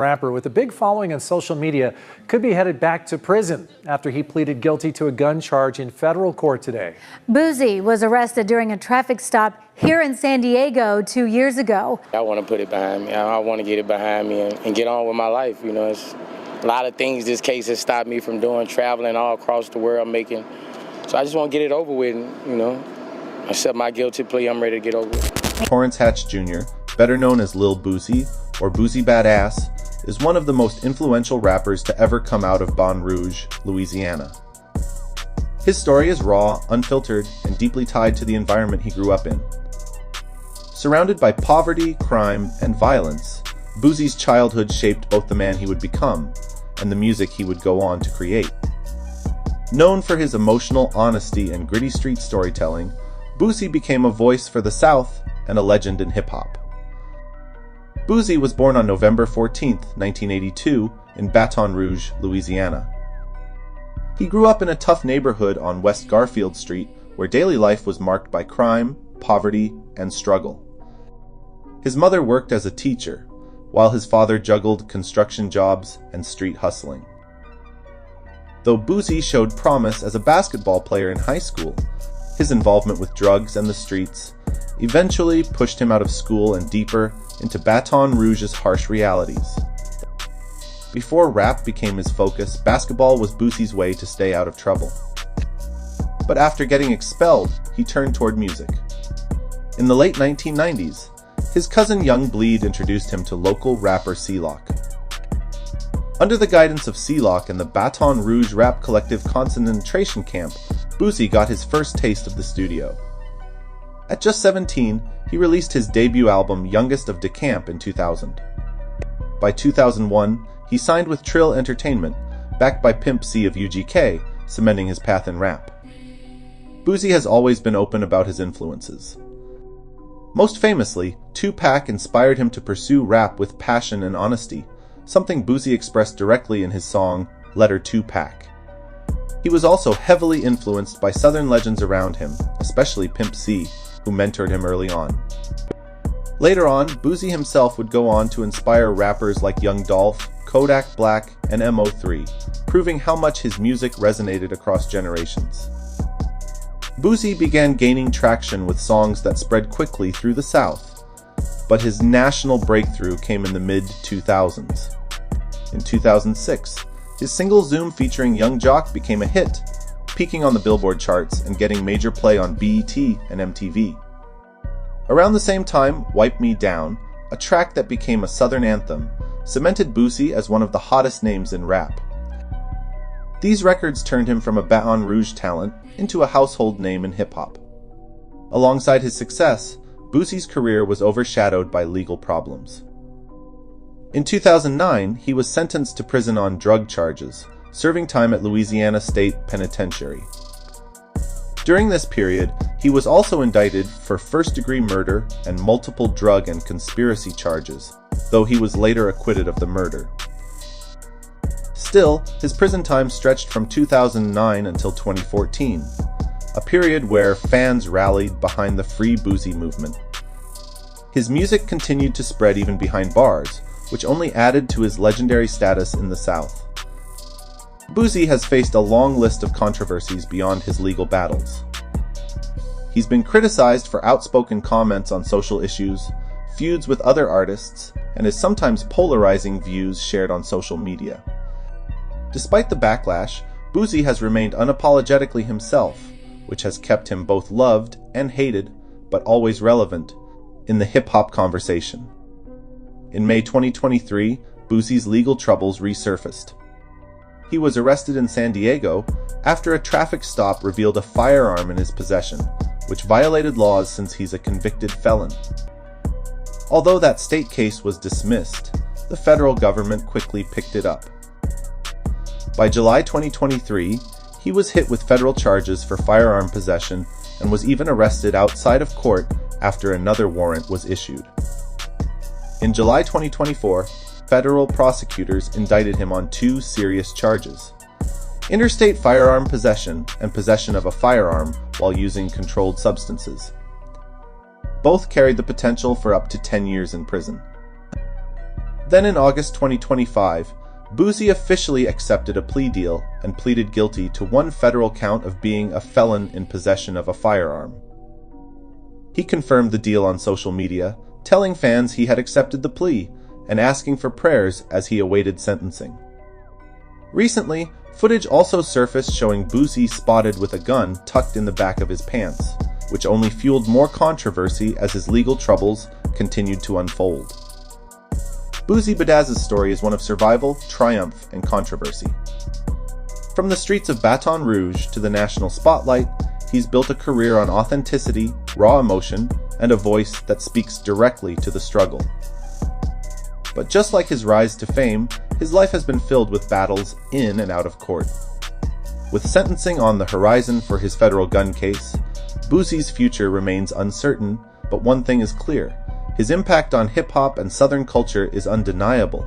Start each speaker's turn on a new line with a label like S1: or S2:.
S1: Rapper with a big following on social media could be headed back to prison after he pleaded guilty to a gun charge in federal court today.
S2: Boosie was arrested during a traffic stop here in San Diego 2 years ago.
S3: I want to put it behind me. I want to get it behind me and get on with my life. You know, it's a lot of things this case has stopped me from doing, traveling all across the world, making. So I just want to get it over with, and, you know, accept my guilty plea. I'm ready to get over it.
S4: Torrance Hatch Jr., better known as Lil Boosie or Boosie Badazz, is one of the most influential rappers to ever come out of Baton Rouge, Louisiana. His story is raw, unfiltered, and deeply tied to the environment he grew up in. Surrounded by poverty, crime, and violence, Boosie's childhood shaped both the man he would become and the music he would go on to create. Known for his emotional honesty and gritty street storytelling, Boosie became a voice for the South and a legend in hip-hop. Boosie was born on November 14, 1982, in Baton Rouge, Louisiana. He grew up in a tough neighborhood on West Garfield Street, where daily life was marked by crime, poverty, and struggle. His mother worked as a teacher, while his father juggled construction jobs and street hustling. Though Boosie showed promise as a basketball player in high school, his involvement with drugs and the streets eventually pushed him out of school and deeper into Baton Rouge's harsh realities. Before rap became his focus, basketball was Boosie's way to stay out of trouble. But after getting expelled, he turned toward music. In the late 1990s, his cousin Young Bleed introduced him to local rapper C-Lock. Under the guidance of C-Lock and the Baton Rouge rap collective concentration camp, Boosie got his first taste of the studio. At just 17, he released his debut album Youngest of DeCamp in 2000. By 2001, he signed with Trill Entertainment, backed by Pimp C of UGK, cementing his path in rap. Boosie has always been open about his influences. Most famously, Tupac inspired him to pursue rap with passion and honesty, something Boosie expressed directly in his song, Letter to Pac. He was also heavily influenced by Southern legends around him, especially Pimp C, who mentored him early on. Later on, Boosie himself would go on to inspire rappers like Young Dolph, Kodak Black, and MO3, proving how much his music resonated across generations. Boosie began gaining traction with songs that spread quickly through the South, but his national breakthrough came in the mid-2000s. In 2006, his single Zoom featuring Young Jock became a hit, peaking on the Billboard charts and getting major play on BET and MTV. Around the same time, Wipe Me Down, a track that became a Southern anthem, cemented Boosie as one of the hottest names in rap. These records turned him from a Baton Rouge talent into a household name in hip-hop. Alongside his success, Boosie's career was overshadowed by legal problems. In 2009, he was sentenced to prison on drug charges, serving time at Louisiana State Penitentiary. During this period, he was also indicted for first-degree murder and multiple drug and conspiracy charges, though he was later acquitted of the murder. Still, his prison time stretched from 2009 until 2014, a period where fans rallied behind the Free Boosie movement. His music continued to spread even behind bars, which only added to his legendary status in the South. Boosie has faced a long list of controversies beyond his legal battles. He's been criticized for outspoken comments on social issues, feuds with other artists, and his sometimes polarizing views shared on social media. Despite the backlash, Boosie has remained unapologetically himself, which has kept him both loved and hated, but always relevant, in the hip-hop conversation. In May 2023, Boosie's legal troubles resurfaced. He was arrested in San Diego after a traffic stop revealed a firearm in his possession, which violated laws since he's a convicted felon. Although that state case was dismissed, the federal government quickly picked it up. By July 2023, he was hit with federal charges for firearm possession and was even arrested outside of court after another warrant was issued. In July 2024, federal prosecutors indicted him on 2 serious charges: interstate firearm possession and possession of a firearm while using controlled substances. Both carried the potential for up to 10 years in prison. Then in August 2025, Boosie officially accepted a plea deal and pleaded guilty to one federal count of being a felon in possession of a firearm. He confirmed the deal on social media, telling fans he had accepted the plea and asking for prayers as he awaited sentencing. Recently, footage also surfaced showing Boosie spotted with a gun tucked in the back of his pants, which only fueled more controversy as his legal troubles continued to unfold. Boosie Badazz's story is one of survival, triumph, and controversy. From the streets of Baton Rouge to the national spotlight, he's built a career on authenticity, raw emotion, and a voice that speaks directly to the struggle. But just like his rise to fame, his life has been filled with battles in and out of court. With sentencing on the horizon for his federal gun case, Boosie's future remains uncertain, but one thing is clear: his impact on hip-hop and Southern culture is undeniable.